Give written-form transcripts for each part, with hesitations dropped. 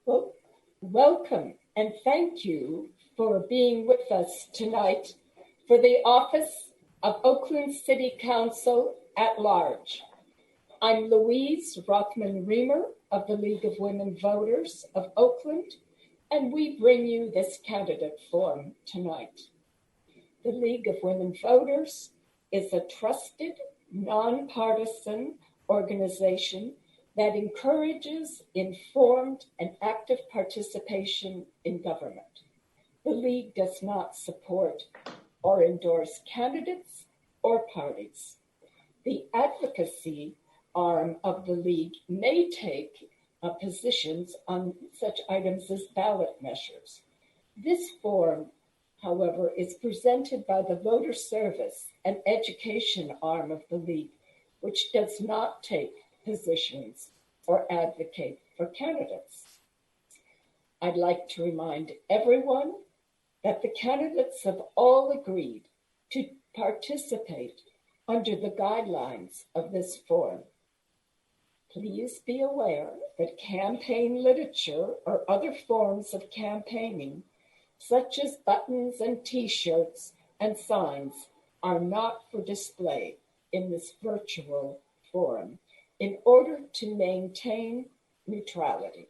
Well, welcome and thank you for being with us tonight for the office of Oakland City Council at Large. I'm Louise Rothman-Reamer of the League of Women Voters of Oakland, and we bring you this candidate forum tonight. The League of Women Voters is a trusted, nonpartisan organization that encourages informed and active participation in government. The League does not support or endorse candidates or parties. The advocacy arm of the League may take positions on such items as ballot measures. This forum, however, is presented by the Voter Service and Education arm of the League, which does not take positions or advocate for candidates. I'd like to remind everyone that the candidates have all agreed to participate under the guidelines of this forum. Please be aware that campaign literature or other forms of campaigning, such as buttons and t-shirts and signs, are not for display in this virtual forum in order to maintain neutrality.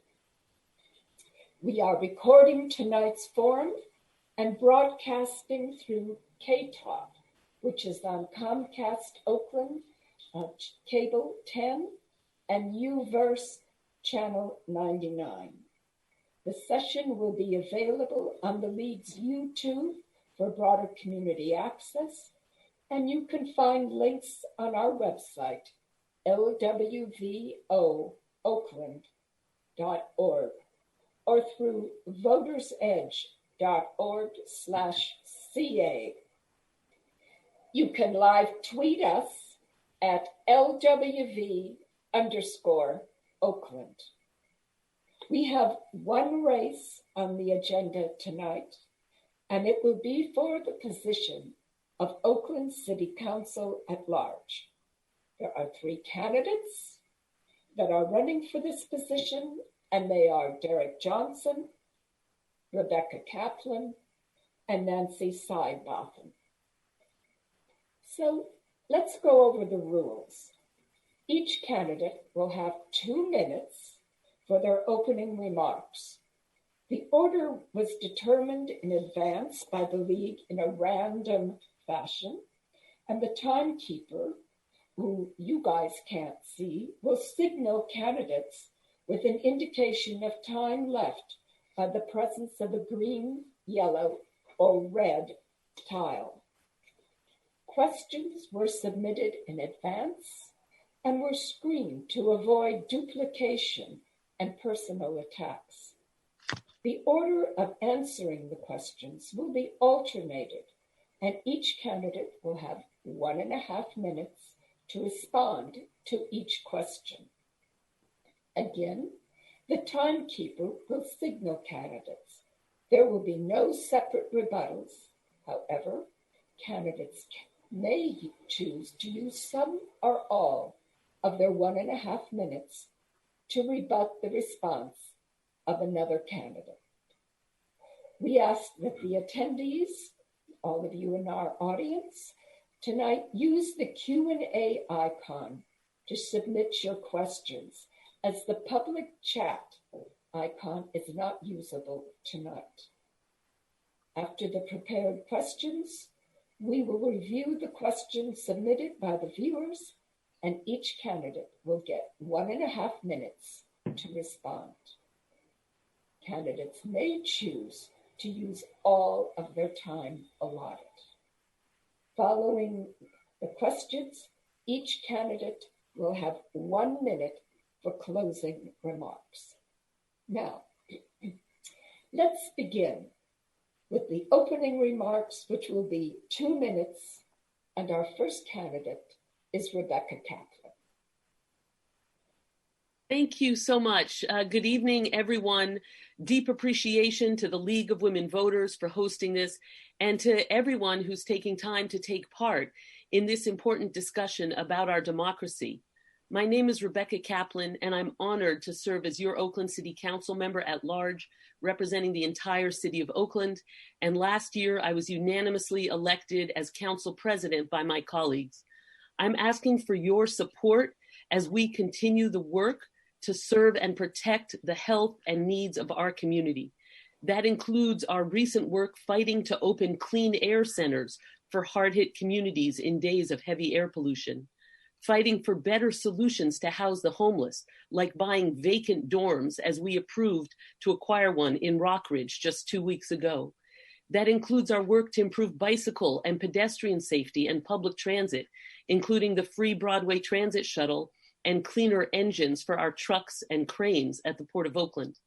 We are recording tonight's forum and broadcasting through KTalk, which is on Comcast Oakland, Cable 10, and UVerse Channel 99. The session will be available on the League's YouTube for broader community access, and you can find links on our website, lwvooakland.org, or through votersedge.org/CA. You can live tweet us at LWV_Oakland. We have one race on the agenda tonight, and it will be for the position of Oakland City Council at Large. There are 3 candidates that are running for this position, and they are Derek Johnson, Rebecca Kaplan, and Nancy Seibotham. So let's go over the rules. Each candidate will have 2 minutes for their opening remarks. The order was determined in advance by the League in a random fashion, and the timekeeper, who you guys can't see, will signal candidates with an indication of time left by the presence of a green, yellow, or red tile. Questions were submitted in advance and were screened to avoid duplication and personal attacks. The order of answering the questions will be alternated, and each candidate will have 1.5 minutes to respond to each question. Again, the timekeeper will signal candidates. There will be no separate rebuttals. However, candidates may choose to use some or all of their 1.5 minutes to rebut the response of another candidate. We ask that the attendees, all of you in our audience, tonight use the Q&A icon to submit your questions, as the public chat icon is not usable tonight. After the prepared questions, we will review the questions submitted by the viewers, and each candidate will get 1.5 minutes to respond. Candidates may choose to use all of their time allotted. Following the questions, each candidate will have 1 minute for closing remarks. Now, let's begin with the opening remarks, which will be 2 minutes, and our first candidate is Rebecca Kaplan. Thank you so much. Good evening, everyone. Deep appreciation to the League of Women Voters for hosting this, and to everyone who's taking time to take part in this important discussion about our democracy. My name is Rebecca Kaplan, and I'm honored to serve as your Oakland City Council member at large, representing the entire city of Oakland. And last year, I was unanimously elected as council president by my colleagues. I'm asking for your support as we continue the work to serve and protect the health and needs of our community. That includes our recent work fighting to open clean air centers for hard-hit communities in days of heavy air pollution, fighting for better solutions to house the homeless, like buying vacant dorms as we approved to acquire one in Rockridge just 2 weeks ago. That includes our work to improve bicycle and pedestrian safety and public transit, including the free Broadway transit shuttle and cleaner engines for our trucks and cranes at the Port of Oakland.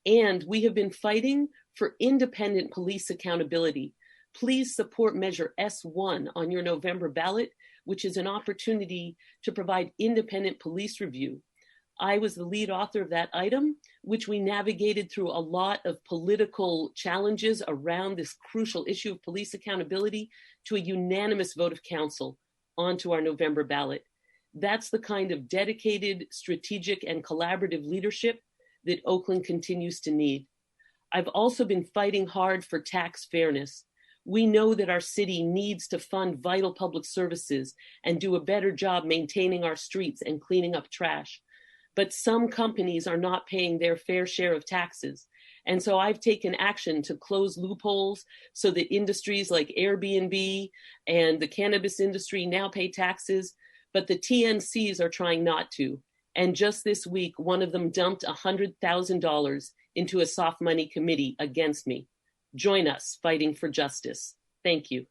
And we have been fighting for independent police accountability. Please support Measure S1 on your November ballot, which is an opportunity to provide independent police review. I was the lead author of that item, which we navigated through a lot of political challenges around this crucial issue of police accountability to a unanimous vote of council onto our November ballot. That's the kind of dedicated, strategic, and collaborative leadership that Oakland continues to need. I've also been fighting hard for tax fairness. We know that our city needs to fund vital public services and do a better job maintaining our streets and cleaning up trash. But some companies are not paying their fair share of taxes. And so I've taken action to close loopholes so that industries like Airbnb and the cannabis industry now pay taxes, but the TNCs are trying not to. And just this week, one of them dumped $100,000 into a soft money committee against me. Join us fighting for justice. Thank you.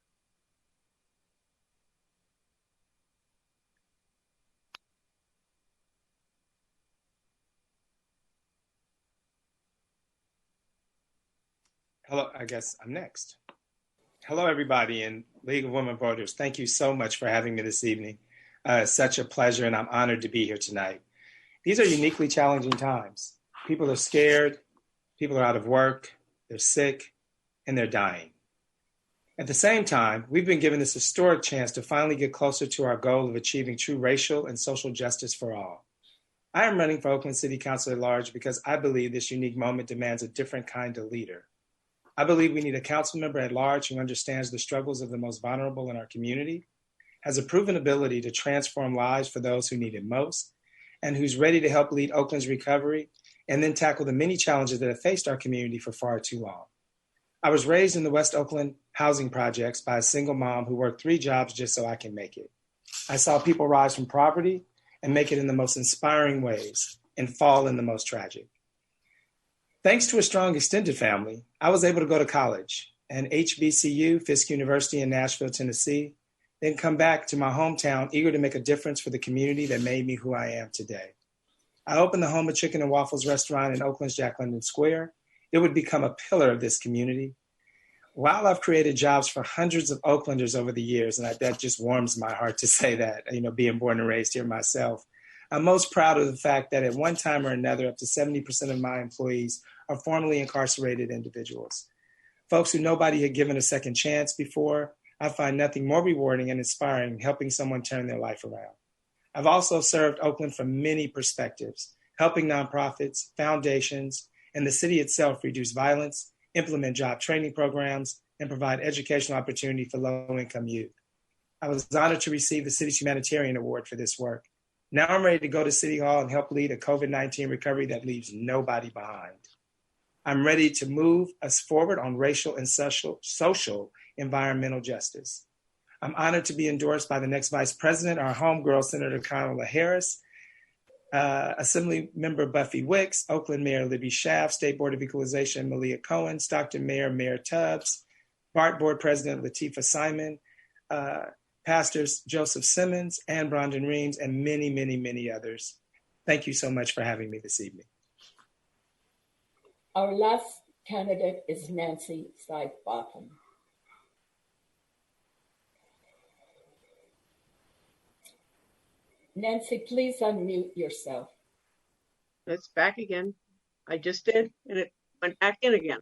Hello, I guess I'm next. Hello, everybody in League of Women Voters. Thank you so much for having me this evening. It's such a pleasure, and I'm honored to be here tonight. These are uniquely challenging times. People are scared, people are out of work, they're sick, and they're dying. At the same time, we've been given this historic chance to finally get closer to our goal of achieving true racial and social justice for all. I am running for Oakland City Council at large because I believe this unique moment demands a different kind of leader. I believe we need a council member at large who understands the struggles of the most vulnerable in our community, has a proven ability to transform lives for those who need it most, and who's ready to help lead Oakland's recovery and then tackle the many challenges that have faced our community for far too long. I was raised in the West Oakland housing projects by a single mom who worked 3 jobs just so I can make it. I saw people rise from poverty and make it in the most inspiring ways and fall in the most tragic. Thanks to a strong extended family, I was able to go to college and HBCU, Fisk University in Nashville, Tennessee, then come back to my hometown, eager to make a difference for the community that made me who I am today. I opened the Home of Chicken and Waffles restaurant in Oakland's Jack London Square. It would become a pillar of this community. While I've created jobs for hundreds of Oaklanders over the years, and that just warms my heart to say that, being born and raised here myself, I'm most proud of the fact that at one time or another, up to 70% of my employees are formerly incarcerated individuals. Folks who nobody had given a second chance before. I find nothing more rewarding and inspiring helping someone turn their life around. I've also served Oakland from many perspectives, helping nonprofits, foundations, and the city itself reduce violence, implement job training programs, and provide educational opportunity for low-income youth. I was honored to receive the city's humanitarian award for this work. Now I'm ready to go to City Hall and help lead a COVID-19 recovery that leaves nobody behind. I'm ready to move us forward on racial and social environmental justice. I'm honored to be endorsed by the next Vice President, our homegirl, Senator Kamala Harris, Assembly Member Buffy Wicks, Oakland Mayor Libby Schaaf, State Board of Equalization Malia Cohen, Stockton Mayor Mayor Tubbs, BART Board President Latifah Simon, Pastors Joseph Simmons, Ann Brondon Reams, and many, many, many others. Thank you so much for having me this evening. Our last candidate is Nancy Sidebottom. Nancy, please unmute yourself. It's back again. I just did, and it went back in again.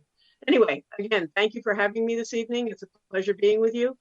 Anyway, again, thank you for having me this evening. It's a pleasure being with you.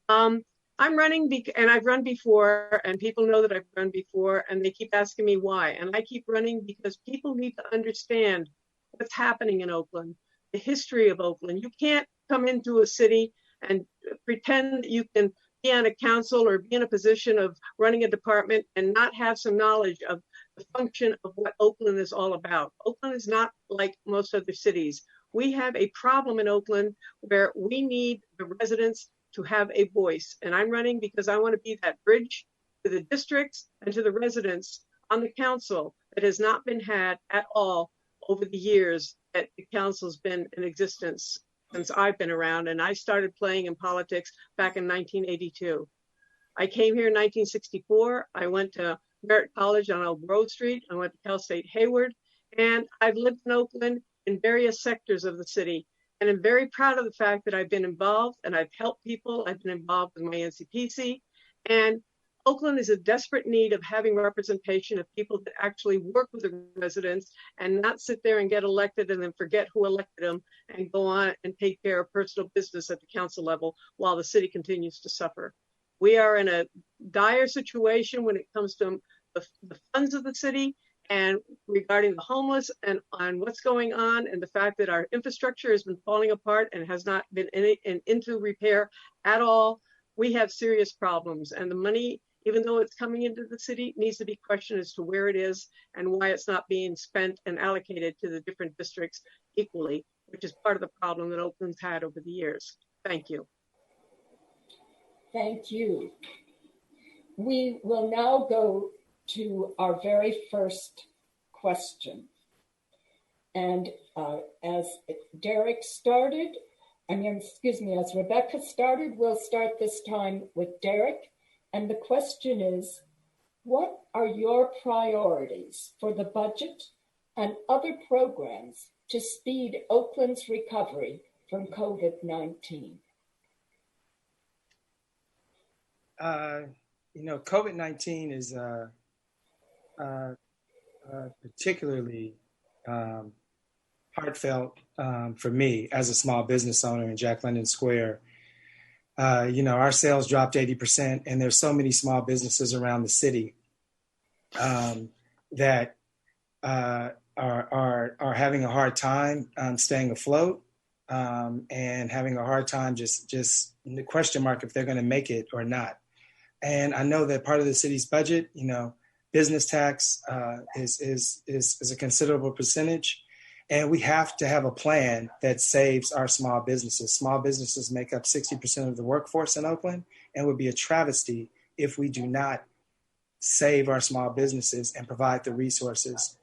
I'm I'm running and I've run before, and people know that I've run before, and they keep asking me why. And I keep running because people need to understand what's happening in Oakland, the history of Oakland. You can't come into a city and pretend that you can be on a council or be in a position of running a department and not have some knowledge of the function of what Oakland is all about. Oakland is not like most other cities. We have a problem in Oakland where we need the residents to have a voice. And I'm running because I want to be that bridge to the districts and to the residents on the council that has not been had at all over the years that the council's been in existence since I've been around. And I started playing in politics back in 1982. I came here in 1964. I went to Merritt College on Old Grove Street. I went to Cal State Hayward. And I've lived in Oakland in various sectors of the city. And I'm very proud of the fact that I've been involved and I've helped people. I've been involved with my NCPC. And Oakland is in desperate need of having representation of people that actually work with the residents and not sit there and get elected and then forget who elected them and go on and take care of personal business at the council level while the city continues to suffer. We are in a dire situation when it comes to the funds of the city and regarding the homeless and on what's going on and the fact that our infrastructure has been falling apart and has not been into repair at all. We have serious problems, and the money, even though it's coming into the city, needs to be questioned as to where it is and why it's not being spent and allocated to the different districts equally, which is part of the problem that Oakland's had over the years. Thank you. Thank you. We will now go to our very first question. And as Rebecca started, we'll start this time with Derek. And the question is, what are your priorities for the budget and other programs to speed Oakland's recovery from COVID-19? COVID-19 is particularly heartfelt for me as a small business owner in Jack London Square. Our sales dropped 80%, and there's so many small businesses around the city that are having a hard time staying afloat and having a hard time just the question mark if they're going to make it or not. And I know that part of the city's budget, business tax is a considerable percentage. And we have to have a plan that saves our small businesses. Small businesses make up 60% of the workforce in Oakland, and it would be a travesty if we do not save our small businesses and provide the resources.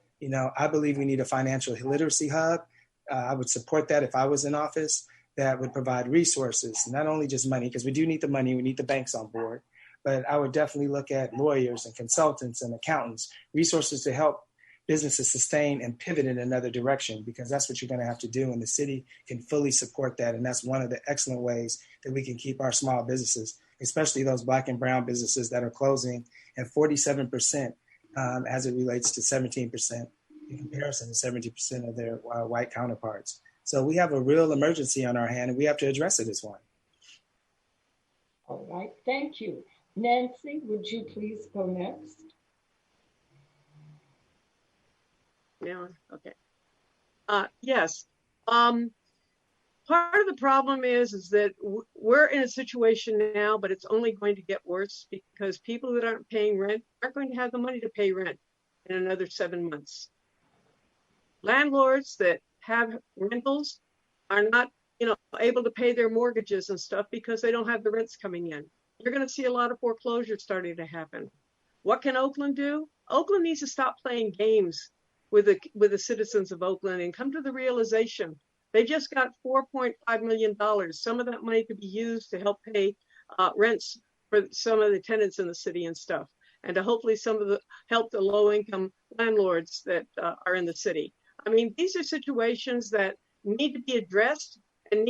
I believe we need a financial literacy hub. I would support that if I was in office, that would provide resources, not only just money, because we do need the money, we need the banks on board, but I would definitely look at lawyers and consultants and accountants, resources to help businesses sustain and pivot in another direction, because that's what you're going to have to do, and the city can fully support that. And that's one of the excellent ways that we can keep our small businesses, especially those Black and brown businesses that are closing at 47% as it relates to 17% in comparison to 70% of their white counterparts. So we have a real emergency on our hand, and we have to address it as one. All right, thank you. Nancy, would you please go next? Yeah, okay. Yes. Part of the problem is that we're in a situation now, but it's only going to get worse because people that aren't paying rent aren't going to have the money to pay rent in another 7 months. Landlords that have rentals are not, able to pay their mortgages and stuff because they don't have the rents coming in. You're going to see a lot of foreclosures starting to happen. What can Oakland do? Oakland needs to stop playing games with the citizens of Oakland and come to the realization they just got $4.5 million. Some of that money could be used to help pay rents for some of the tenants in the city and stuff, and to hopefully help the low-income landlords that are in the city. I mean, these are situations that need to be addressed, and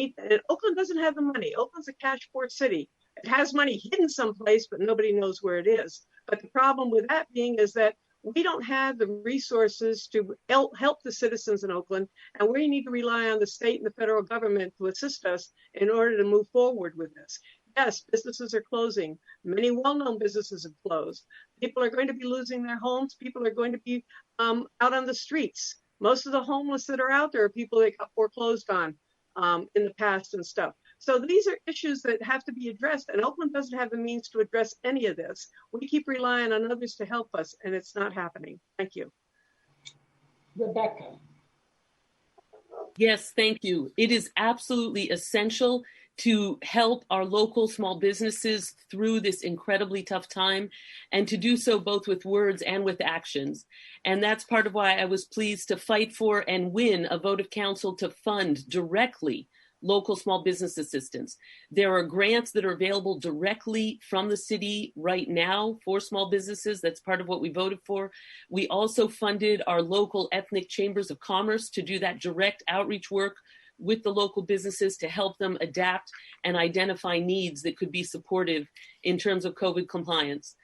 Oakland doesn't have the money. Oakland's a cash poor city. It has money hidden someplace, but nobody knows where it is. But the problem with that being is that we don't have the resources to help the citizens in Oakland, and we need to rely on the state and the federal government to assist us in order to move forward with this. Yes, businesses are closing. Many well-known businesses have closed. People are going to be losing their homes. People are going to be out on the streets. Most of the homeless that are out there are people that got foreclosed on in the past and stuff. So these are issues that have to be addressed, and Oakland doesn't have the means to address any of this. We keep relying on others to help us, and it's not happening. Thank you. Rebecca. Yes, thank you. It is absolutely essential to help our local small businesses through this incredibly tough time, and to do so both with words and with actions. And that's part of why I was pleased to fight for and win a vote of council to fund directly local small business assistance. There are grants that are available directly from the city right now for small businesses. That's part of what we voted for. We also funded our local ethnic chambers of commerce to do that direct outreach work with the local businesses to help them adapt and identify needs that could be supportive in terms of COVID compliance.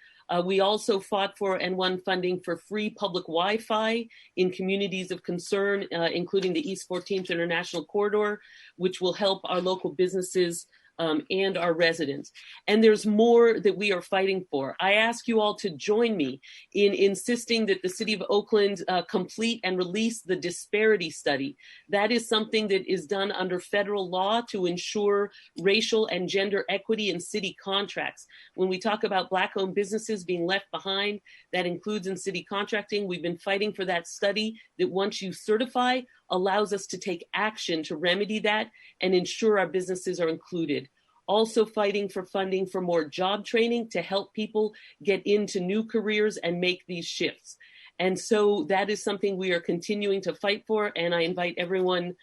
We also fought for and won funding for free public Wi-Fi in communities of concern, including the East 14th International Corridor, which will help our local businesses and our residents. And there's more that we are fighting for. I ask you all to join me in insisting that the City of Oakland complete and release the disparity study. That is something that is done under federal law to ensure racial and gender equity in city contracts. When we talk about Black-owned businesses being left behind, that includes in city contracting. We've been fighting for that study that, once you certify, allows us to take action to remedy that and ensure our businesses are included. Also fighting for funding for more job training to help people get into new careers and make these shifts. And so that is something we are continuing to fight for, and I invite everyone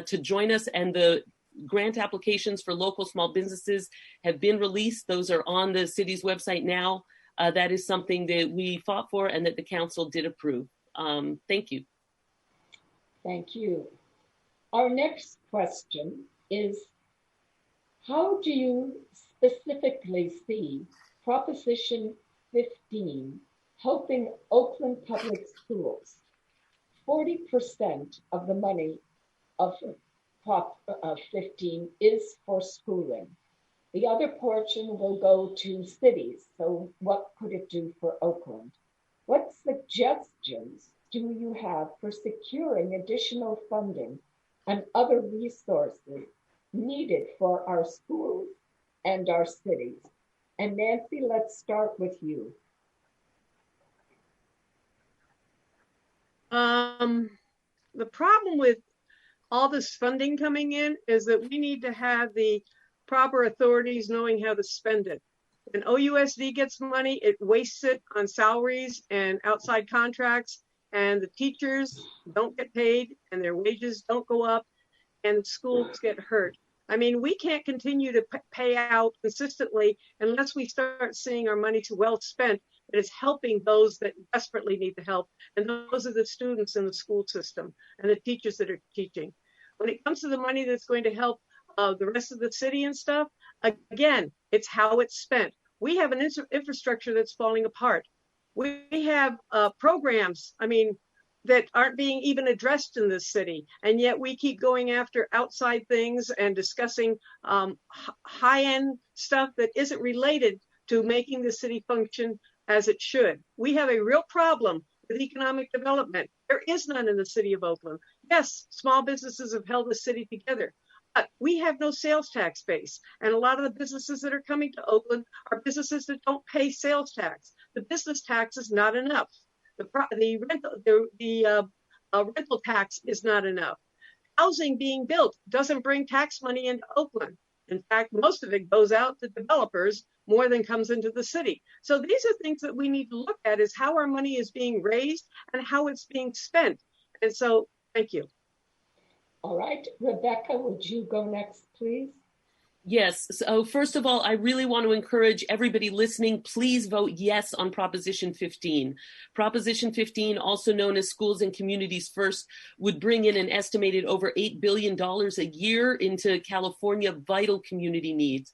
to join us. And the grant applications for local small businesses have been released. Those are on the city's website now. That is something that we fought for and that the council did approve. Thank you. Thank you. Our next question is, how do you specifically see Proposition 15 helping Oakland Public Schools? 40% of the money of Prop 15 is for schooling. The other portion will go to cities. So what could it do for Oakland? What suggestions do you have for securing additional funding and other resources needed for our schools and our cities? And Nancy, let's start with you. The problem with all this funding coming in is that we need to have the proper authorities knowing how to spend it. When OUSD gets money, it wastes it on salaries and outside contracts, and the teachers don't get paid and their wages don't go up and the schools get hurt. I mean, we can't continue to pay out consistently unless we start seeing our money well spent that is helping those that desperately need the help. And those are the students in the school system and the teachers that are teaching. When it comes to the money that's going to help the rest of the city and stuff, again, it's how it's spent. We have an infrastructure that's falling apart. We have programs, that aren't being even addressed in this city. And yet we keep going after outside things and discussing high-end stuff that isn't related to making the city function as it should. We have a real problem with economic development. There is none in the city of Oakland. Yes, small businesses have held the city together, but we have no sales tax base. And a lot of the businesses that are coming to Oakland are businesses that don't pay sales tax. The business tax is not enough. The rental tax is not enough. Housing being built doesn't bring tax money into Oakland. In fact, most of it goes out to developers more than comes into the city. So these are things that we need to look at, is how our money is being raised and how it's being spent. And so, thank you. All right, Rebecca, would you go next, please? Yes. So first of all, I really want to encourage everybody listening, please vote yes on Proposition 15. Proposition 15, also known as Schools and Communities First, would bring in an estimated over $8 billion a year into California vital community needs.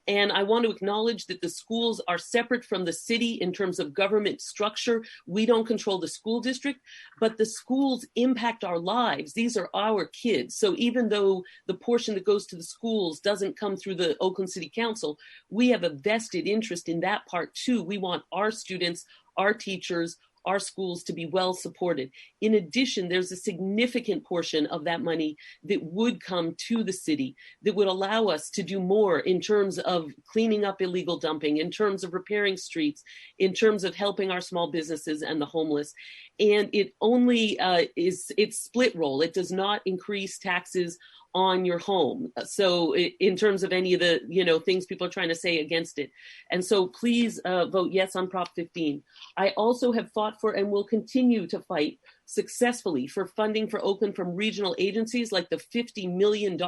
And I want to acknowledge that the schools are separate from the city in terms of government structure. We don't control the school district, but the schools impact our lives. These are our kids. So even though the portion that goes to the schools doesn't come through the Oakland City Council, we have a vested interest in that part too. We want our students, our teachers, our schools to be well supported. In addition, there's a significant portion of that money that would come to the city that would allow us to do more in terms of cleaning up illegal dumping, in terms of repairing streets, in terms of helping our small businesses and the homeless. And it only it's split roll. It does not increase taxes on your home. So in terms of any of the, things people are trying to say against it. And so please vote yes on Prop 15. I also have fought for and will continue to fight successfully for funding for Oakland from regional agencies, like the $50 million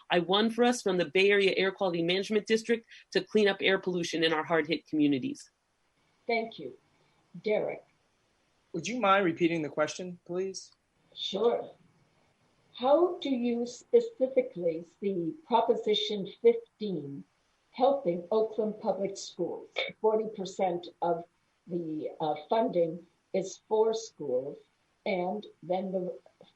I won for us from the Bay Area Air Quality Management District to clean up air pollution in our hard-hit communities. Thank you. Derek. Would you mind repeating the question, please? Sure. How do you specifically see Proposition 15 helping Oakland Public Schools? 40% of the funding is for schools, and then the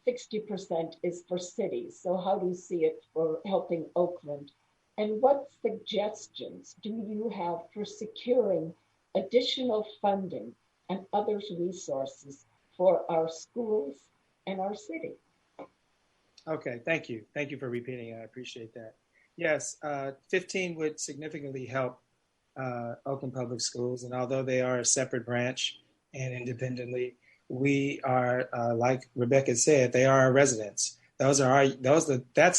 60% is for cities. So how do you see it for helping Oakland? And what suggestions do you have for securing additional funding and other resources for our schools and our city? Okay, thank you. Thank you for repeating it. I appreciate that. Yes, 15 would significantly help Oakland Public Schools. And although they are a separate branch and independently, we are, like Rebecca said, they are our residents. That's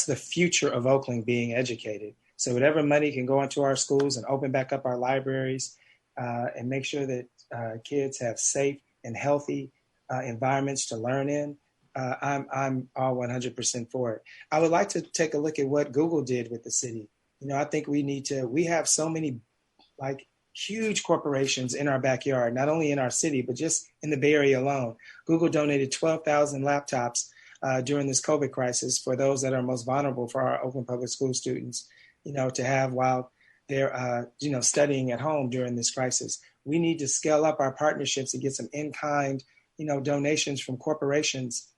the future of Oakland, being educated. So whatever money can go into our schools and open back up our libraries and make sure that kids have safe and healthy environments to learn in, I'm all 100% for it. I would like to take a look at what Google did with the city. I think we have so many huge corporations in our backyard, not only in our city, but just in the Bay Area alone. Google donated 12,000 laptops during this COVID crisis for those that are most vulnerable, for our Oakland Public School students, to have while they're, studying at home during this crisis. We need to scale up our partnerships and get some in-kind, donations from corporations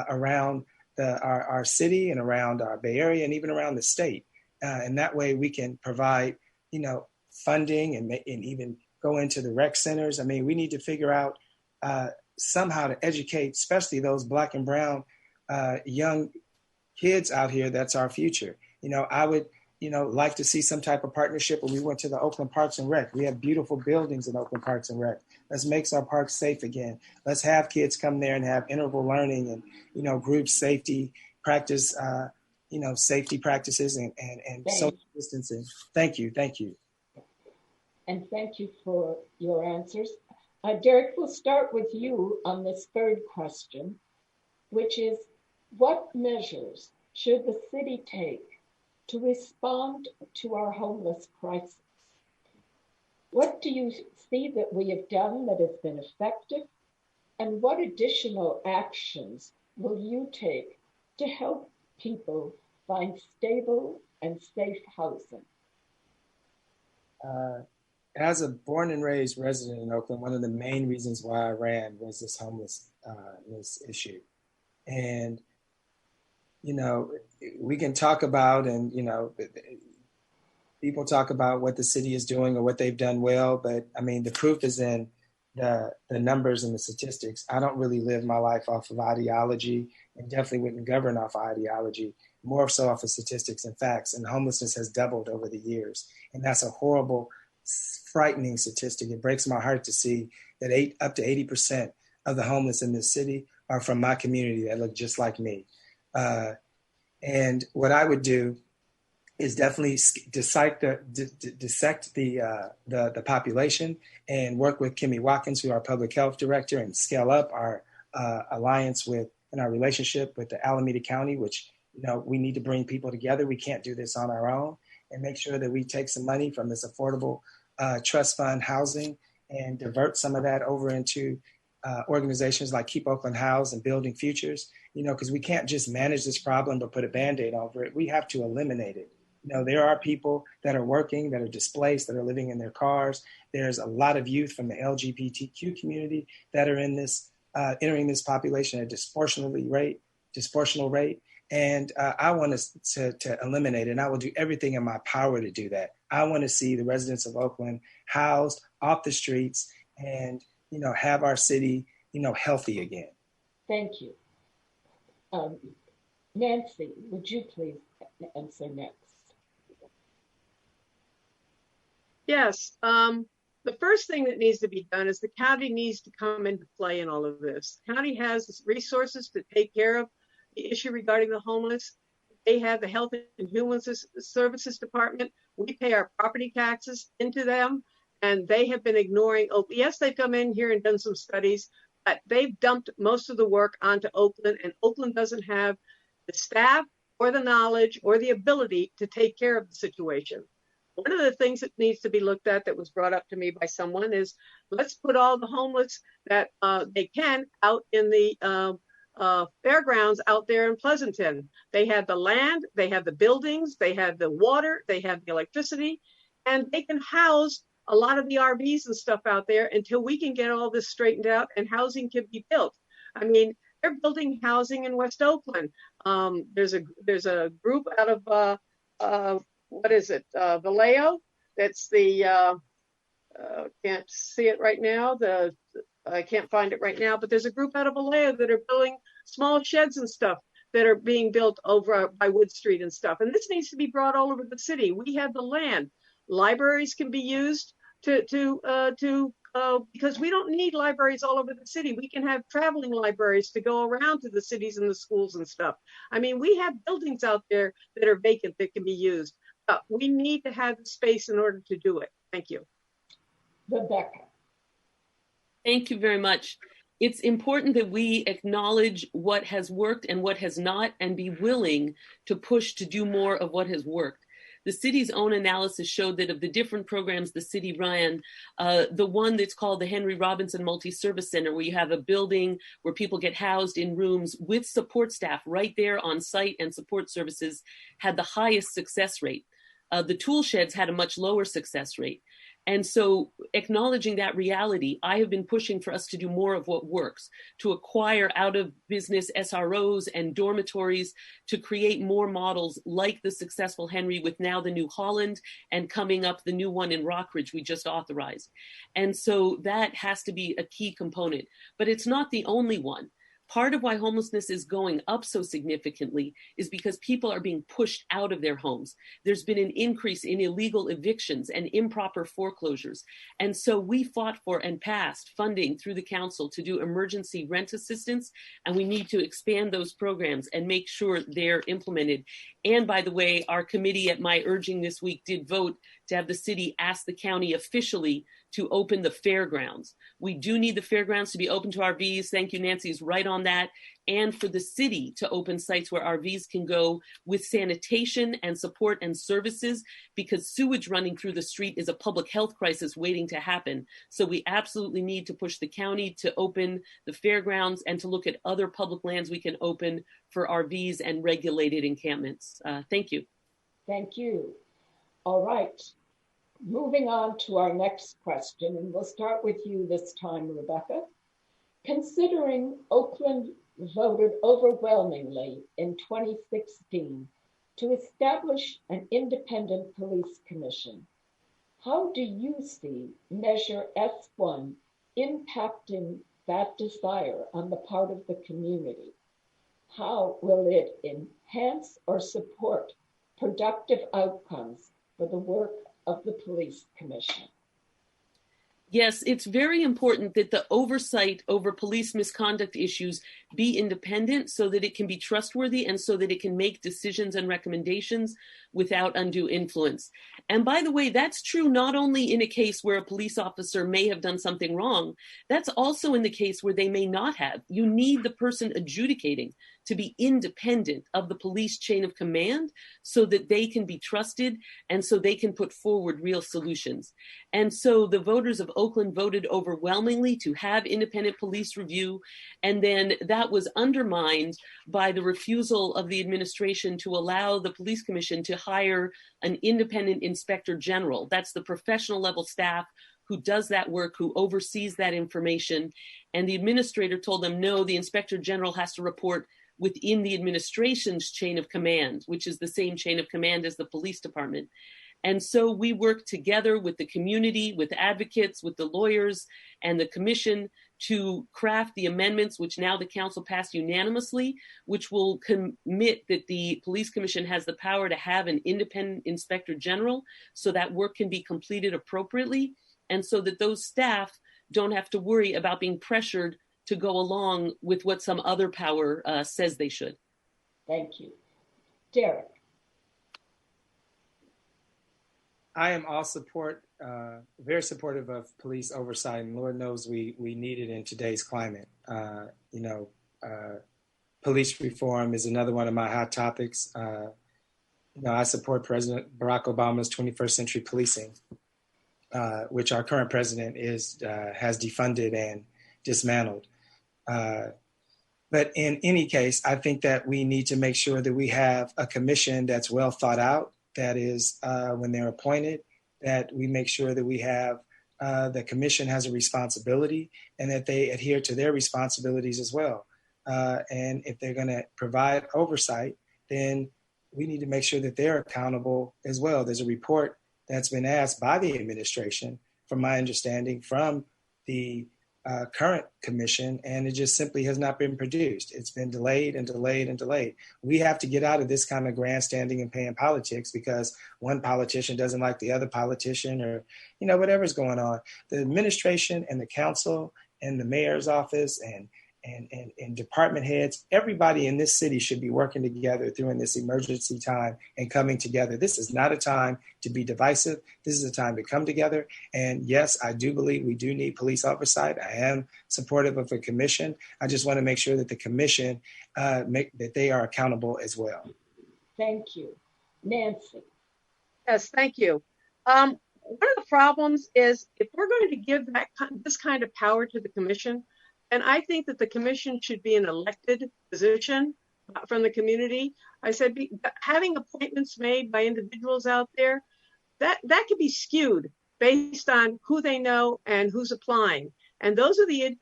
around our city and around our Bay Area and even around the state. And that way we can provide, funding and even go into the rec centers. I mean, we need to figure out somehow to educate, especially those Black and brown young kids out here. That's our future. I would, like to see some type of partnership where we went to the Oakland Parks and Rec. We have beautiful buildings in Oakland Parks and Rec. Let's make our parks safe again. Let's have kids come there and have interval learning and, group safety practice, safety practices and social distancing. Thank you. Thank you. And thank you for your answers. Derek, we'll start with you on this third question, which is, what measures should the city take to respond to our homeless crisis? What do you see that we have done that has been effective? And what additional actions will you take to help people find stable and safe housing? As a born and raised resident in Oakland, one of the main reasons why I ran was this homelessness issue. And, we can talk about, and, people talk about what the city is doing or what they've done well, but I mean, the proof is in the numbers and the statistics. I don't really live my life off of ideology, and definitely wouldn't govern off of ideology, more so off of statistics and facts. And homelessness has doubled over the years. And that's a horrible, frightening statistic. It breaks my heart to see that up to 80% of the homeless in this city are from my community that look just like me. And what I would do is definitely dissect the population and work with Kimmy Watkins, who is our public health director, and scale up our alliance with and our relationship with the Alameda County, which, we need to bring people together. We can't do this on our own, and make sure that we take some money from this affordable trust fund housing and divert some of that over into organizations like Keep Oakland Housed and Building Futures, because we can't just manage this problem but put a Band-Aid over it. We have to eliminate it. There are people that are working, that are displaced, that are living in their cars. There's a lot of youth from the LGBTQ community that are in this, entering this population at a disproportional rate. And I want to eliminate it, and I will do everything in my power to do that. I want to see the residents of Oakland housed off the streets and, have our city, healthy again. Thank you. Nancy, would you please answer next? Yes. The first thing that needs to be done is the county needs to come into play in all of this. The county has resources to take care of the issue regarding the homeless. They have the Health and Human Services Department. We pay our property taxes into them, and they have been ignoring. Yes, they've come in here and done some studies, but they've dumped most of the work onto Oakland, and Oakland doesn't have the staff or the knowledge or the ability to take care of the situation. One of the things that needs to be looked at that was brought up to me by someone is, let's put all the homeless that they can out in the fairgrounds out there in Pleasanton. They have the land, they have the buildings, they have the water, they have the electricity, and they can house a lot of the RVs and stuff out there until we can get all this straightened out and housing can be built. I mean, they're building housing in West Oakland. There's a group out of what is it? Vallejo. That's the can't see it right now. I can't find it right now, but there's a group out of Vallejo that are building small sheds and stuff that are being built over by Wood Street and stuff. And this needs to be brought all over the city. We have the land. Libraries can be used because we don't need libraries all over the city. We can have traveling libraries to go around to the cities and the schools and stuff. I mean, we have buildings out there that are vacant that can be used. We need to have the space in order to do it. Thank you. Rebecca. Thank you very much. It's important that we acknowledge what has worked and what has not, and be willing to push to do more of what has worked. The city's own analysis showed that of the different programs the city ran, the one that's called the Henry Robinson Multi-Service Center, where you have a building where people get housed in rooms with support staff right there on site and support services, had the highest success rate. The tool sheds had a much lower success rate. And so acknowledging that reality, I have been pushing for us to do more of what works, to acquire out of business SROs and dormitories, to create more models like the successful Henry with now the New Holland, and coming up the new one in Rockridge we just authorized. And so that has to be a key component, but it's not the only one. Part of why homelessness is going up so significantly is because people are being pushed out of their homes. There's been an increase in illegal evictions and improper foreclosures. And so we fought for and passed funding through the council to do emergency rent assistance. And we need to expand those programs and make sure they're implemented. And by the way, our committee at my urging this week did vote to have the city ask the county officially to open the fairgrounds. We do need the fairgrounds to be open to RVs. Thank you, Nancy is right on that. And for the city to open sites where RVs can go with sanitation and support and services, because sewage running through the street is a public health crisis waiting to happen. So we absolutely need to push the county to open the fairgrounds and to look at other public lands we can open for RVs and regulated encampments. Thank you. Thank you. All right. Moving on to our next question, and we'll start with you this time, Rebecca. Considering Oakland voted overwhelmingly in 2016 to establish an independent police commission, how do you see Measure S1 impacting that desire on the part of the community? How will it enhance or support productive outcomes for the work of the police commission? Yes, it's very important that the oversight over police misconduct issues be independent so that it can be trustworthy and so that it can make decisions and recommendations without undue influence. And by the way, that's true not only in a case where a police officer may have done something wrong, that's also in the case where they may not have. You need the person adjudicating to be independent of the police chain of command so that they can be trusted and so they can put forward real solutions. And so the voters of Oakland voted overwhelmingly to have independent police review. And then that was undermined by the refusal of the administration to allow the police commission to hire an independent inspector general. That's the professional level staff who does that work, who oversees that information. And the administrator told them, no, the inspector general has to report within the administration's chain of command, which is the same chain of command as the police department. And so we worked together with the community, with advocates, with the lawyers and the commission to craft the amendments, which now the council passed unanimously, which will commit that the police commission has the power to have an independent inspector general so that work can be completed appropriately. And so that those staff don't have to worry about being pressured to go along with what some other power says they should. Thank you. Derek. I am all very supportive of police oversight, and Lord knows we need it in today's climate. Police reform is another one of my hot topics. I support President Barack Obama's 21st century policing, which our current president has defunded and dismantled. But in any case, I think that we need to make sure that we have a commission that's well thought out. That is, when they're appointed, that we make sure that we have the commission has a responsibility and that they adhere to their responsibilities as well. And if they're going to provide oversight, then we need to make sure that they're accountable as well. There's a report that's been asked by the administration, from my understanding, from the current commission, and it just simply has not been produced. It's been delayed and delayed and delayed. We have to get out of this kind of grandstanding and paying politics because one politician doesn't like the other politician, or whatever's going on. The administration and the council and the mayor's office and department heads, everybody in this city should be working together during this emergency time and coming together. This is not a time to be divisive. This is a time to come together. And yes, I do believe we do need police oversight. I am supportive of a commission. I just want to make sure that the commission that they are accountable as well. Thank you. Nancy. Yes, thank you. One of the problems is if we're going to give this kind of power to the commission, and I think that the commission should be an elected position from the community. I said, having appointments made by individuals out there, that could be skewed based on who they know and who's applying. And those are the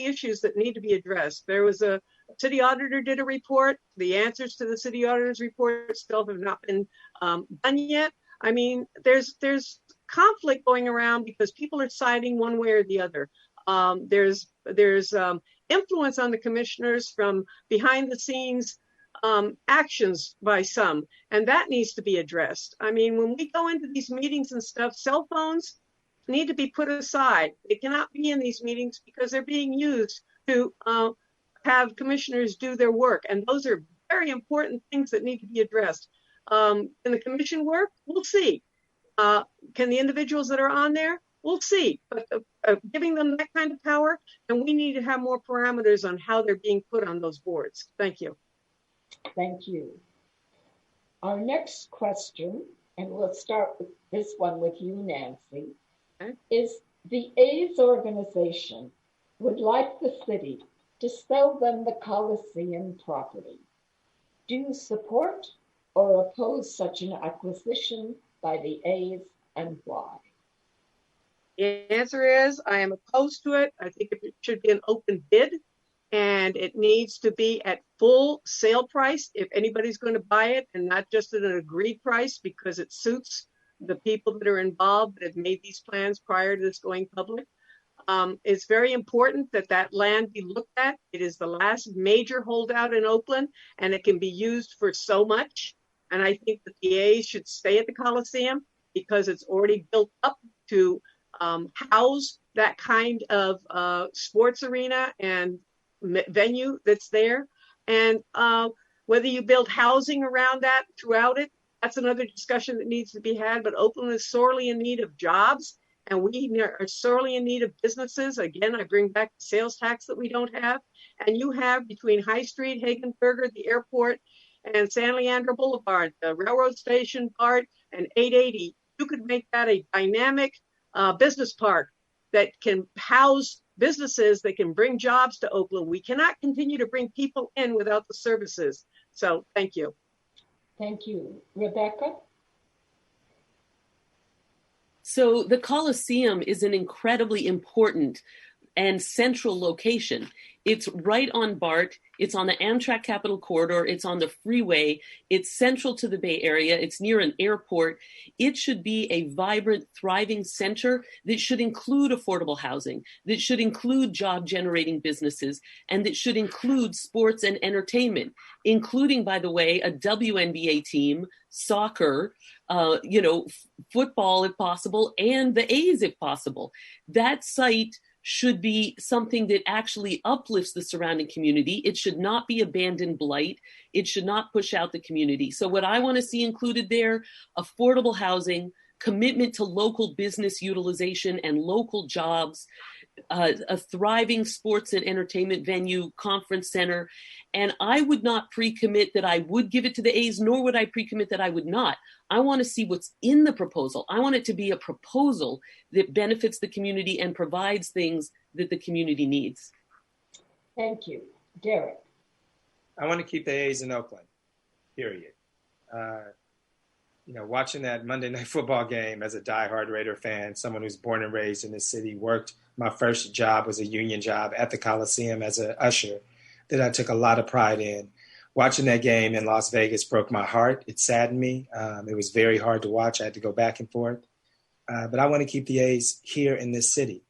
issues that need to be addressed. There was a city auditor did a report. The answers to the city auditor's report still have not been done yet. I mean, there's conflict going around because people are siding one way or the other. There's influence on the commissioners from behind the scenes actions by some, and that needs to be addressed. I mean, when we go into these meetings and stuff, cell phones need to be put aside. They cannot be in these meetings because they're being used to have commissioners do their work, and those are very important things that need to be addressed. Can the commission work? We'll see. Can the individuals that are on there? We'll see, but giving them that kind of power, and we need to have more parameters on how they're being put on those boards. Thank you. Thank you. Our next question, and we'll start with this one with you, Nancy, okay, is the A's organization would like the city to sell them the Coliseum property. Do you support or oppose such an acquisition by the A's, and why? The answer is I am opposed to it. I think it should be an open bid, and it needs to be at full sale price if anybody's going to buy it, and not just at an agreed price because it suits the people that are involved that have made these plans prior to this going public. It's very important that that land be looked at. It is the last major holdout in Oakland, and it can be used for so much. And I think that the A's should stay at the Coliseum because it's already built up to house that kind of sports arena and venue that's there. And whether you build housing around that throughout it, that's another discussion that needs to be had. But Oakland is sorely in need of jobs, and we are sorely in need of businesses. Again, I bring back the sales tax that we don't have. And you have between High Street, Hagenberger, the airport, and San Leandro Boulevard, the railroad station part, and 880. You could make that a dynamic business park that can house businesses that can bring jobs to Oakland. We cannot continue to bring people in without the services. So thank you. Thank you. Rebecca? So the Coliseum is an incredibly important and central location. It's right on BART. It's on the Amtrak Capital Corridor. It's on the freeway. It's central to the Bay Area. It's near an airport. It should be a vibrant, thriving center that should include affordable housing, that should include job-generating businesses, and that should include sports and entertainment, including, by the way, a WNBA team, soccer, football if possible, and the A's if possible. That site should be something that actually uplifts the surrounding community. It should not be abandoned blight. It should not push out the community. So what I want to see included there, affordable housing, commitment to local business utilization and local jobs, a thriving sports and entertainment venue, conference center. And I would not pre-commit that I would give it to the A's, nor would I pre-commit that I would not. I want to see what's in the proposal. I want it to be a proposal that benefits the community and provides things that the community needs. Thank you. Derek? I want to keep the A's in Oakland, period. Watching that Monday Night Football game as a diehard Raider fan, someone who's born and raised in this city, my first job was a union job at the Coliseum as an usher that I took a lot of pride in. Watching that game in Las Vegas broke my heart. It saddened me. It was very hard to watch. I had to go back and forth. But I want to keep the A's here in this city.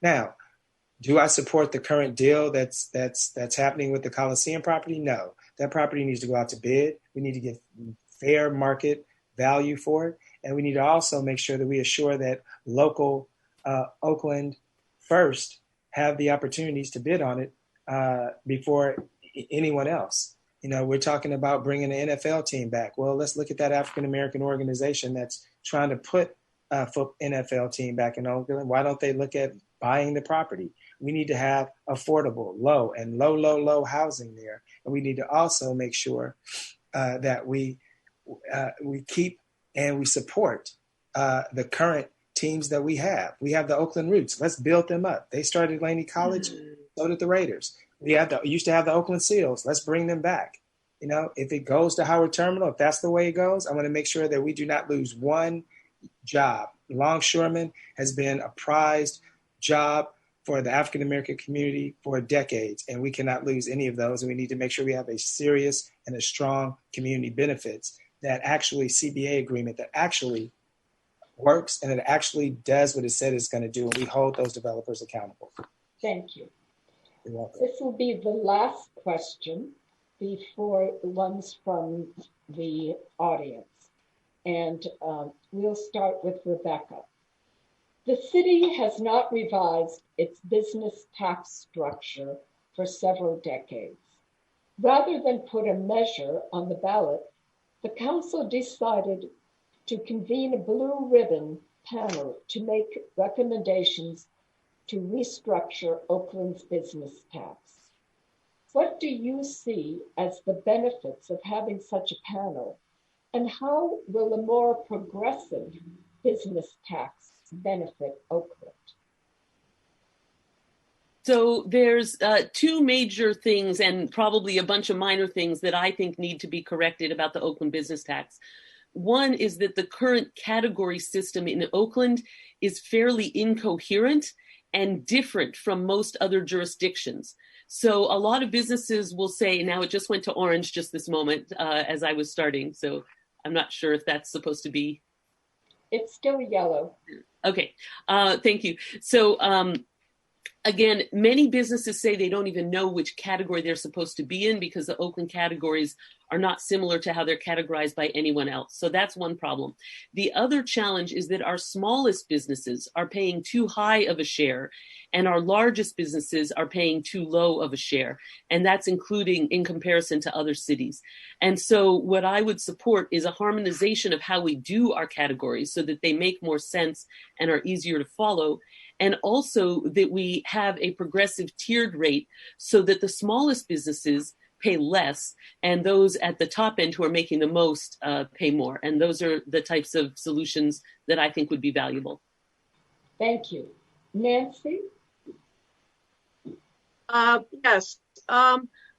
Now, do I support the current deal that's happening with the Coliseum property? No. That property needs to go out to bid. We need to get fair market value for it. And we need to also make sure that we assure that local Oakland first have the opportunities to bid on it before anyone else. We're talking about bringing an NFL team back. Well, let's look at that African-American organization that's trying to put an NFL team back in Oakland. Why don't they look at buying the property? We need to have affordable, low housing there. And we need to also make sure that we keep and we support the current teams that we have. We have the Oakland Roots. Let's build them up. They started Laney College, so did the Raiders. We used to have the Oakland Seals. Let's bring them back. If it goes to Howard Terminal, if that's the way it goes, I want to make sure that we do not lose one job. Longshoreman has been a prized job for the African-American community for decades, and we cannot lose any of those. And we need to make sure we have a serious and a strong community benefits that actually CBA agreement that actually works and it actually does what it said it's going to do. And we hold those developers accountable. Thank you. You're welcome. This will be the last question before the ones from the audience. And we'll start with Rebecca. The city has not revised its business tax structure for several decades. Rather than put a measure on the ballot, the council decided to convene a blue ribbon panel to make recommendations to restructure Oakland's business tax. What do you see as the benefits of having such a panel, and how will a more progressive business tax benefit Oakland? So there's two major things and probably a bunch of minor things that I think need to be corrected about the Oakland business tax. One is that the current category system in Oakland is fairly incoherent and different from most other jurisdictions. So a lot of businesses will say, now it just went to orange just this moment as I was starting. So I'm not sure if that's supposed to be. It's still yellow. Okay, thank you. So again, many businesses say they don't even know which category they're supposed to be in because the Oakland categories are not similar to how they're categorized by anyone else. So that's one problem. The other challenge is that our smallest businesses are paying too high of a share and our largest businesses are paying too low of a share. And that's including in comparison to other cities. And so what I would support is a harmonization of how we do our categories so that they make more sense and are easier to follow. and also that we have a progressive tiered rate so that the smallest businesses pay less and those at the top end who are making the most pay more. And those are the types of solutions that I think would be valuable. Thank you. Nancy? Yes.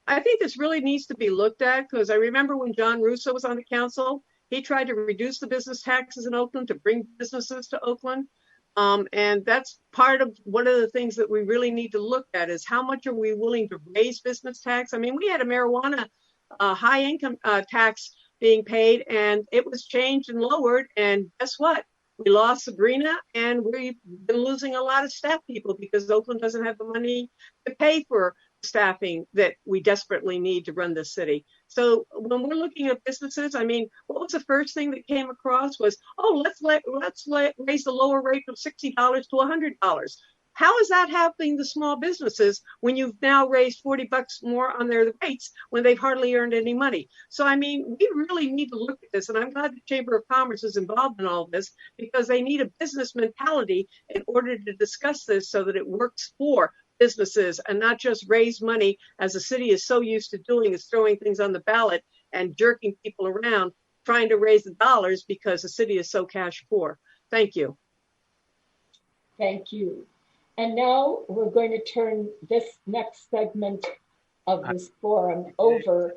I think this really needs to be looked at, because I remember when John Russo was on the council, he tried to reduce the business taxes in Oakland to bring businesses to Oakland. And that's part of one of the things that we really need to look at is how much are we willing to raise business tax? I mean, we had a marijuana high income tax being paid, and it was changed and lowered. And guess what? We lost Sabrina, and we've been losing a lot of staff people because Oakland doesn't have the money to pay for staffing that we desperately need to run this city. So when we're looking at businesses, I mean, what was the first thing that came across was, oh, let's raise the lower rate from $60 to $100. How is that helping the small businesses when you've now raised $40 more on their rates when they've hardly earned any money? So, I mean, we really need to look at this. And I'm glad the Chamber of Commerce is involved in all this, because they need a business mentality in order to discuss this so that it works for businesses and not just raise money, as the city is so used to doing, is throwing things on the ballot and jerking people around trying to raise the dollars because the city is so cash poor. Thank you. Thank you. And now we're going to turn this next segment of this forum over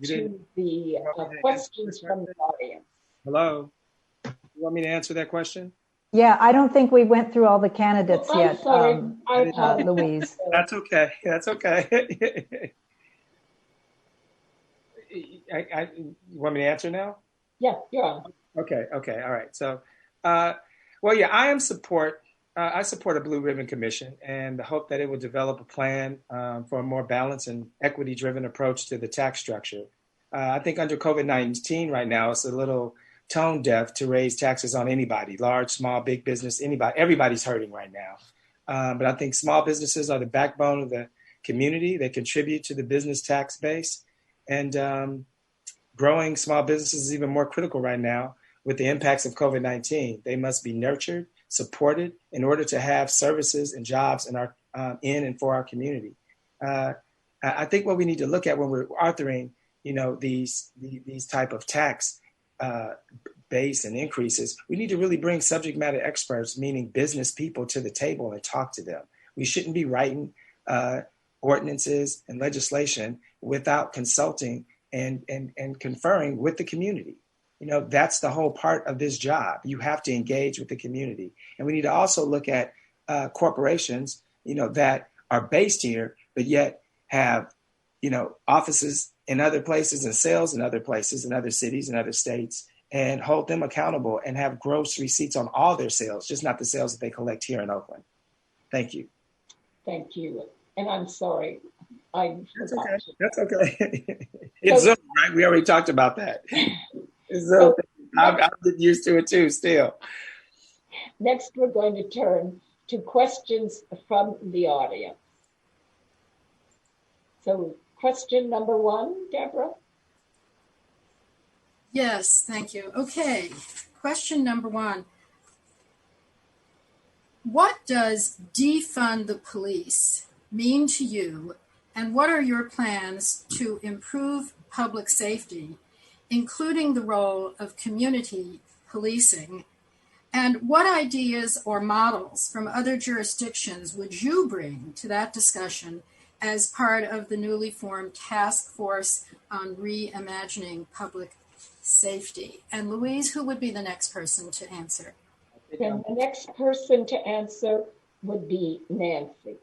to the questions from the audience. Hello. You want me to answer that question? Yeah, I don't think we went through all the candidates I'm yet, sorry. Louise. That's okay. That's okay. You want me to answer now? Yeah, you're on. Okay. All right. So, well, yeah, I support a Blue Ribbon Commission and hope that it will develop a plan for a more balanced and equity-driven approach to the tax structure. I think under COVID-19 right now, it's a little tone deaf to raise taxes on anybody, large, small, big business, anybody. Everybody's hurting right now. But I think small businesses are the backbone of the community. They contribute to the business tax base. And growing small businesses is even more critical right now with the impacts of COVID-19. They must be nurtured, supported in order to have services and jobs in our in and for our community. I think what we need to look at when we're authoring, these type of tax base and increases, we need to really bring subject matter experts, meaning business people, to the table and talk to them. We shouldn't be writing ordinances and legislation without consulting and conferring with the community. That's the whole part of this job. You have to engage with the community. And we need to also look at corporations, that are based here, but yet have, offices in other places and sales in other places, in other cities and other states, and hold them accountable and have gross receipts on all their sales, just not the sales that they collect here in Oakland. Thank you. Thank you. And I'm sorry. That's okay. It's Zoom, right? We already talked about that. So I'm getting used to it too, still. Next, we're going to turn to questions from the audience. So question number 1, Deborah. Yes, thank you. Okay, question number 1. What does defund the police mean to you, and what are your plans to improve public safety, including the role of community policing? And what ideas or models from other jurisdictions would you bring to that discussion as part of the newly formed task force on reimagining public safety? And Louise, who would be the next person to answer? And the next person to answer would be Nancy.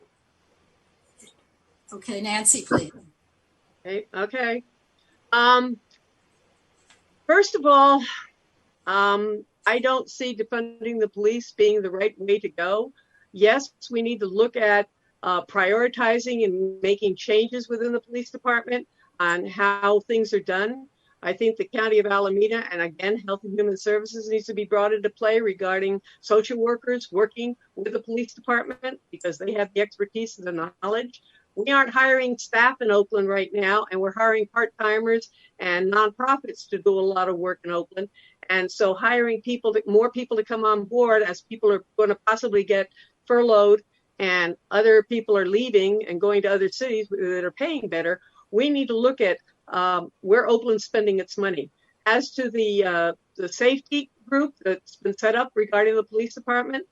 Okay, Nancy, please. Okay. First of all, I don't see defunding the police being the right way to go. Yes, we need to look at prioritizing and making changes within the police department on how things are done. I think the County of Alameda, and again, Health and Human Services needs to be brought into play regarding social workers working with the police department because they have the expertise and the knowledge. We aren't hiring staff in Oakland right now, and we're hiring part-timers and nonprofits to do a lot of work in Oakland. And so hiring more people to come on board as people are going to possibly get furloughed and other people are leaving and going to other cities that are paying better, we need to look at where Oakland's spending its money. As to the safety group that's been set up regarding the police department,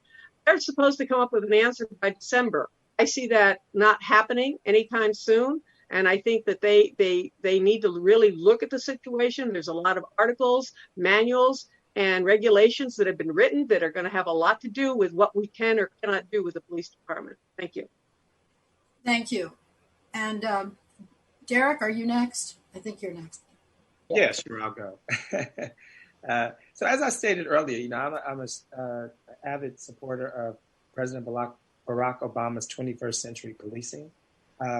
they're supposed to come up with an answer by December. I see that not happening anytime soon. And I think that they need to really look at the situation. There's a lot of articles, manuals, and regulations that have been written that are going to have a lot to do with what we can or cannot do with the police department. Thank you. Thank you. And Derek, are you next? I think you're next. Yeah, sure, I'll go. So as I stated earlier, I'm an avid supporter of President Barack Obama's 21st century policing,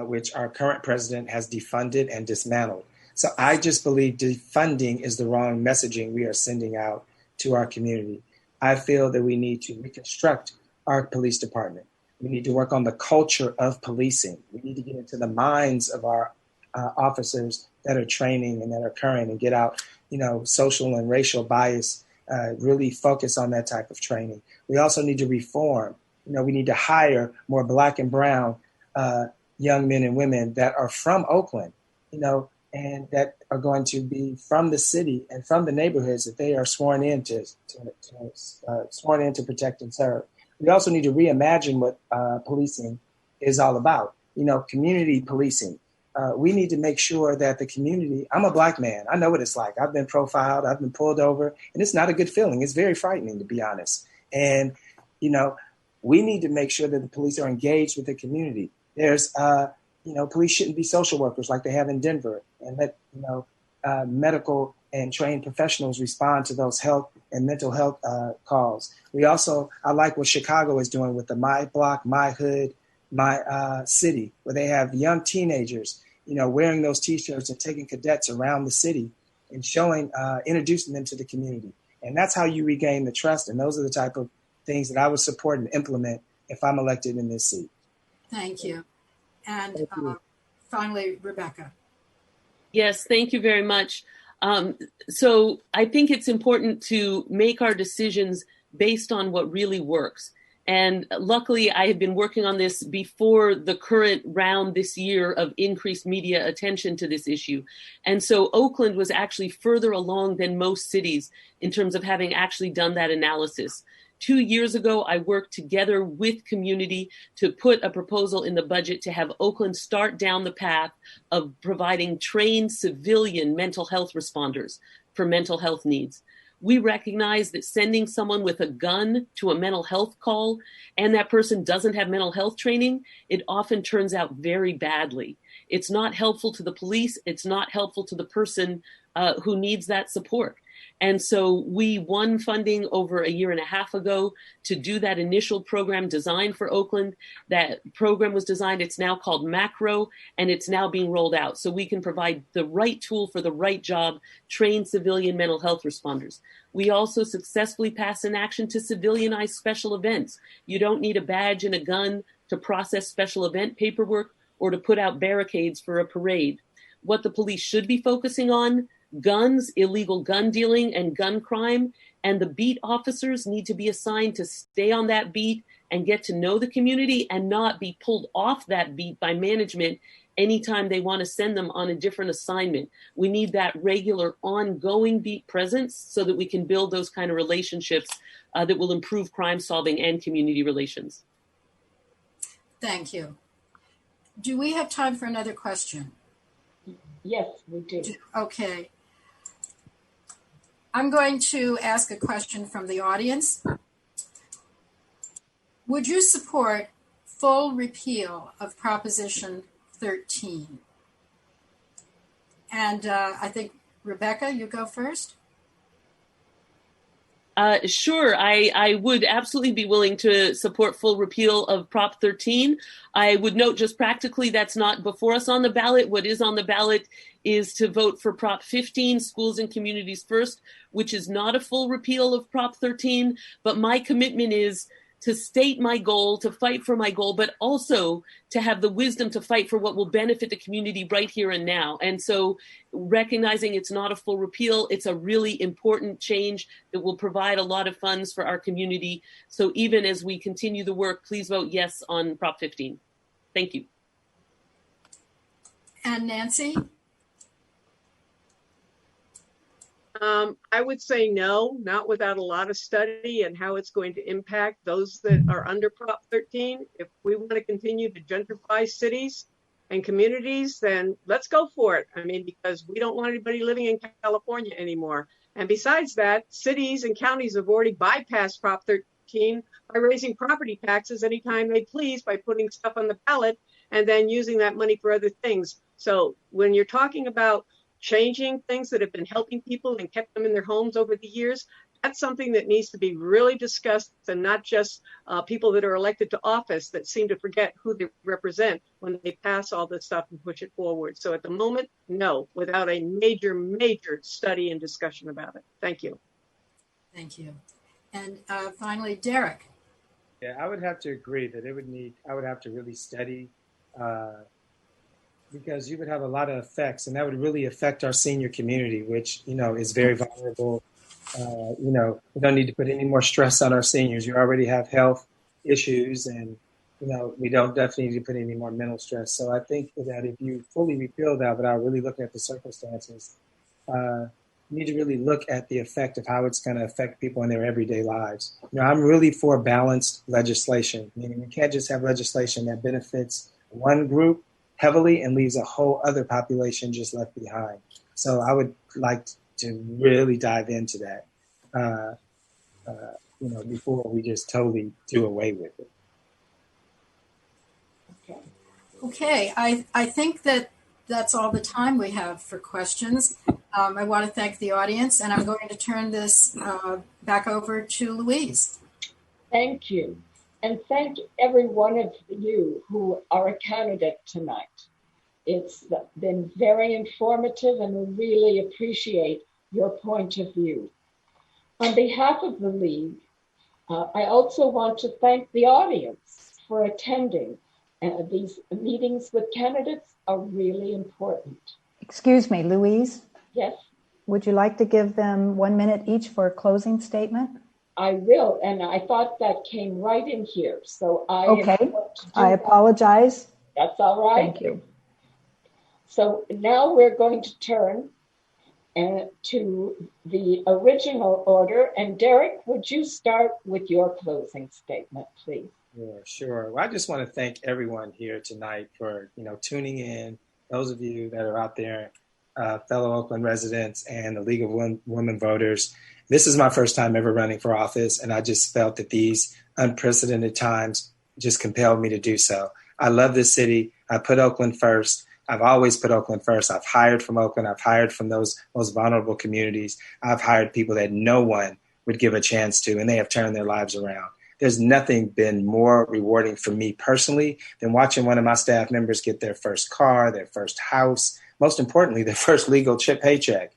which our current president has defunded and dismantled. So I just believe defunding is the wrong messaging we are sending out to our community. I feel that we need to reconstruct our police department. We need to work on the culture of policing. We need to get into the minds of our officers that are training and that are current and get out, social and racial bias, really focus on that type of training. We also need to reform. We need to hire more Black and brown young men and women that are from Oakland, and that are going to be from the city and from the neighborhoods that they are sworn in to protect and serve. We also need to reimagine what policing is all about. Community policing. We need to make sure that the community, I'm a Black man. I know what it's like. I've been profiled. I've been pulled over, and it's not a good feeling. It's very frightening, to be honest. And, we need to make sure that the police are engaged with the community. There's, police shouldn't be social workers like they have in Denver, and let, medical and trained professionals respond to those health and mental health calls. I like what Chicago is doing with the My Block, My Hood, My City, where they have young teenagers, wearing those T-shirts and taking cadets around the city and introducing them to the community. And that's how you regain the trust. And those are the type of things that I would support and implement if I'm elected in this seat. Thank you. And finally, Rebecca. Yes, thank you very much. So I think it's important to make our decisions based on what really works. And luckily, I have been working on this before the current round this year of increased media attention to this issue. And so Oakland was actually further along than most cities in terms of having actually done that analysis. 2 years ago, I worked together with community to put a proposal in the budget to have Oakland start down the path of providing trained civilian mental health responders for mental health needs. We recognize that sending someone with a gun to a mental health call and that person doesn't have mental health training, it often turns out very badly. It's not helpful to the police. It's not helpful to the person who needs that support. And so we won funding over a year and a half ago to do that initial program designed for Oakland. That program was designed, it's now called Macro, and it's now being rolled out. So we can provide the right tool for the right job, trained civilian mental health responders. We also successfully passed an action to civilianize special events. You don't need a badge and a gun to process special event paperwork or to put out barricades for a parade. What the police should be focusing on: guns, illegal gun dealing, and gun crime. And the beat officers need to be assigned to stay on that beat and get to know the community and not be pulled off that beat by management anytime they want to send them on a different assignment. We need that regular ongoing beat presence so that we can build those kind of relationships that will improve crime solving and community relations. Thank you. Do we have time for another question? Yes, we do. Okay. I'm going to ask a question from the audience. Would you support full repeal of Proposition 13? And I think, Rebecca, you go first. Sure, I would absolutely be willing to support full repeal of Prop 13. I would note just practically that's not before us on the ballot. What is on the ballot is to vote for Prop 15, Schools and Communities First, which is not a full repeal of Prop 13. But my commitment is to state my goal, to fight for my goal, but also to have the wisdom to fight for what will benefit the community right here and now. And so recognizing it's not a full repeal, it's a really important change that will provide a lot of funds for our community. So even as we continue the work, please vote yes on Prop 15. Thank you. And Nancy? I would say no, not without a lot of study and how it's going to impact those that are under Prop 13. If we want to continue to gentrify cities and communities, then let's go for it. I mean, because we don't want anybody living in California anymore. And besides that, cities and counties have already bypassed Prop 13 by raising property taxes anytime they please, by putting stuff on the ballot and then using that money for other things. So when you're talking about changing things that have been helping people and kept them in their homes over the years, that's something that needs to be really discussed, and not just people that are elected to office that seem to forget who they represent when they pass all this stuff and push it forward. So at the moment, no, without a major, major study and discussion about it. Thank you. Thank you. And finally, Derek. Yeah, I would have to agree that I would have to really study because you would have a lot of effects, and that would really affect our senior community, which, is very vulnerable. We don't need to put any more stress on our seniors. You already have health issues, and, we don't definitely need to put any more mental stress. So I think that if you fully repeal that without really looking at the circumstances, you need to really look at the effect of how it's going to affect people in their everyday lives. I'm really for balanced legislation, meaning we can't just have legislation that benefits one group heavily and leaves a whole other population just left behind. So I would like to really dive into that, before we just totally do away with it. Okay, I think that's all the time we have for questions. I want to thank the audience, and I'm going to turn this back over to Louise. Thank you. And thank every one of you who are a candidate tonight. It's been very informative, and we really appreciate your point of view. On behalf of the League, I also want to thank the audience for attending. These meetings with candidates are really important. Excuse me, Louise? Yes? Would you like to give them 1 minute each for a closing statement? I will, and I thought that came right in here, so I apologize. That's all right. Thank you. So now we're going to turn to the original order. And Derek, would you start with your closing statement, please? Yeah, sure. Well, I just want to thank everyone here tonight for, tuning in. Those of you that are out there, fellow Oakland residents and the League of Women Voters. This is my first time ever running for office, and I just felt that these unprecedented times just compelled me to do so. I love this city. I put Oakland first. I've always put Oakland first. I've hired from Oakland. I've hired from those most vulnerable communities. I've hired people that no one would give a chance to, and they have turned their lives around. There's nothing been more rewarding for me personally than watching one of my staff members get their first car, their first house, most importantly, their first legal paycheck.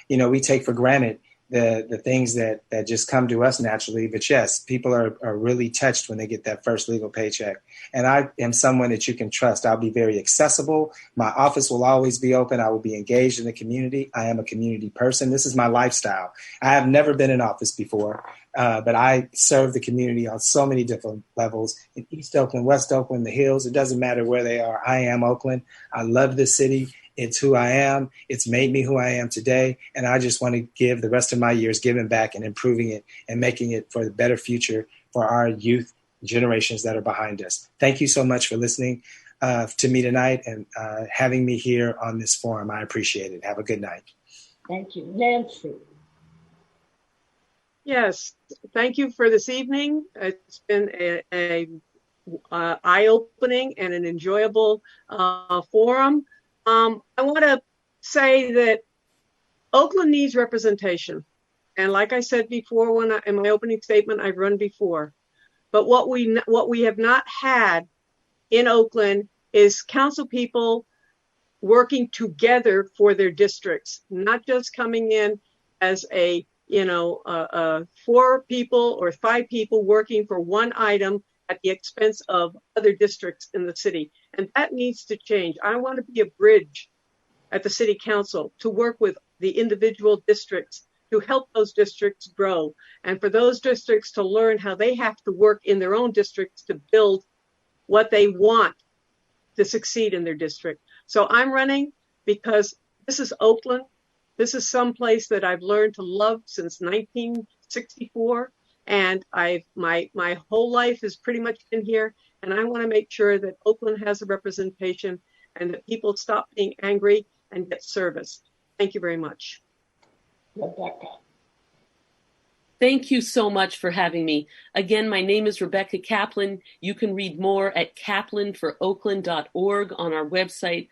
We take for granted the things that just come to us naturally. But yes, people are really touched when they get that first legal paycheck. And I am someone that you can trust. I'll be very accessible. My office will always be open. I will be engaged in the community. I am a community person. This is my lifestyle. I have never been in office before, but I serve the community on so many different levels in East Oakland, West Oakland, the Hills. It doesn't matter where they are. I am Oakland. I love this city. It's who I am. It's made me who I am today. And I just want to give the rest of my years giving back and improving it and making it for the better future for our youth generations that are behind us. Thank you so much for listening to me tonight and having me here on this forum. I appreciate it. Have a good night. Thank you. Nancy. Yes, thank you for this evening. It's been a eye-opening and an enjoyable forum. I want to say that Oakland needs representation. And like I said before, in my opening statement, I've run before. But what we have not had in Oakland is council people working together for their districts, not just coming in as a 4 people or 5 people working for one item at the expense of other districts in the city. And that needs to change. I want to be a bridge at the city council to work with the individual districts to help those districts grow, and for those districts to learn how they have to work in their own districts to build what they want to succeed in their district. So I'm running because this is Oakland. This is someplace that I've learned to love since 1964. And my whole life has pretty much been here. And I want to make sure that Oakland has a representation and that people stop being angry and get service. Thank you very much. Rebecca. Thank you so much for having me. Again, my name is Rebecca Kaplan. You can read more at kaplanforoakland.org on our website.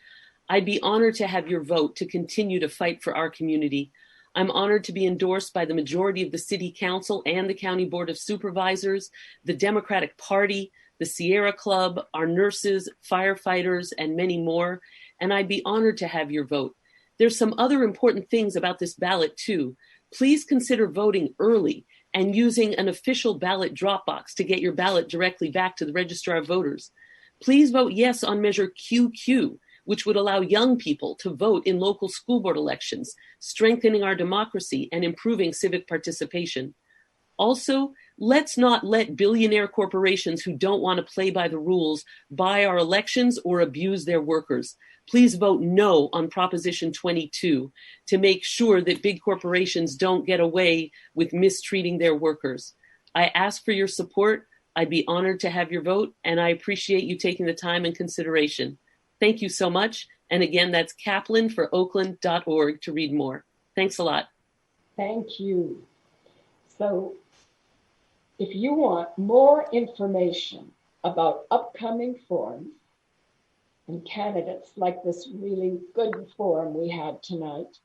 I'd be honored to have your vote to continue to fight for our community. I'm honored to be endorsed by the majority of the City Council and the County Board of Supervisors, the Democratic Party, the Sierra Club, our nurses, firefighters, and many more. And I'd be honored to have your vote. There's some other important things about this ballot too. Please consider voting early and using an official ballot drop box to get your ballot directly back to the Registrar of Voters. Please vote yes on Measure QQ, which would allow young people to vote in local school board elections, strengthening our democracy and improving civic participation. Also, let's not let billionaire corporations who don't want to play by the rules buy our elections or abuse their workers. Please vote no on Proposition 22 to make sure that big corporations don't get away with mistreating their workers. I ask for your support. I'd be honored to have your vote, and I appreciate you taking the time and consideration. Thank you so much. And again, that's kaplanforoakland.org to read more. Thanks a lot. Thank you. So if you want more information about upcoming forums and candidates like this really good forum we had tonight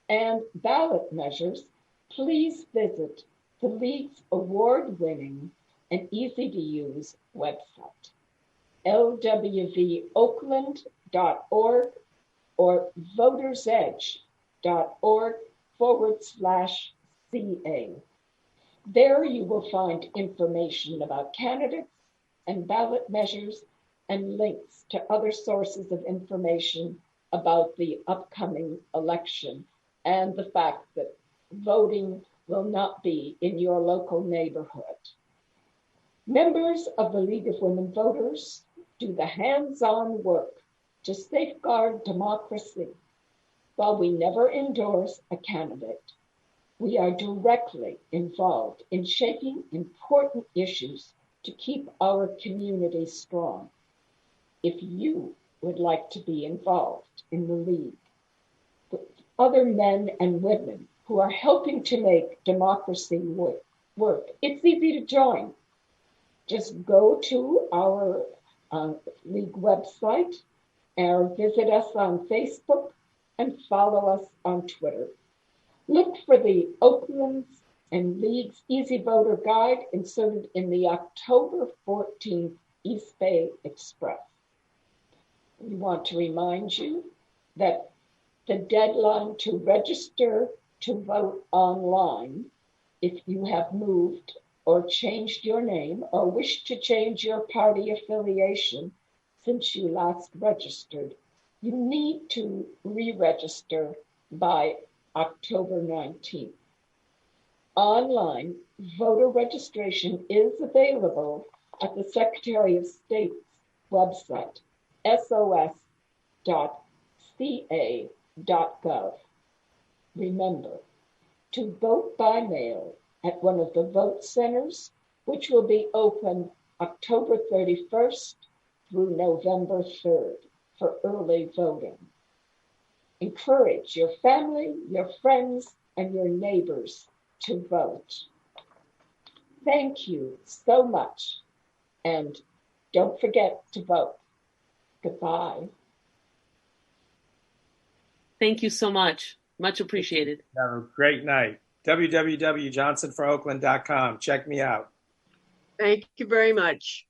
and ballot measures, please visit the League's award-winning and easy-to-use website, lwvoakland.org or votersedge.org/CA. There you will find information about candidates and ballot measures and links to other sources of information about the upcoming election and the fact that voting will not be in your local neighborhood. Members of the League of Women Voters do the hands-on work to safeguard democracy. While we never endorse a candidate, we are directly involved in shaping important issues to keep our community strong. If you would like to be involved in the League with other men and women who are helping to make democracy work, it's easy to join. Just go to our League website or visit us on Facebook and follow us on Twitter. Look for the Oakland's and League's Easy Voter Guide inserted in the October 14th East Bay Express. We want to remind you that the deadline to register to vote online, if you have moved or changed your name or wish to change your party affiliation since you last registered, you need to re-register by October 19th. Online voter registration is available at the Secretary of State's website, sos.ca.gov. Remember to vote by mail at one of the vote centers, which will be open October 31st through November 3rd for early voting. Encourage your family, your friends, and your neighbors to vote. Thank you so much, and don't forget to vote. Goodbye. Thank you so much. Much appreciated. Have a great night. www.johnsonforoakland.com. Check me out. Thank you very much.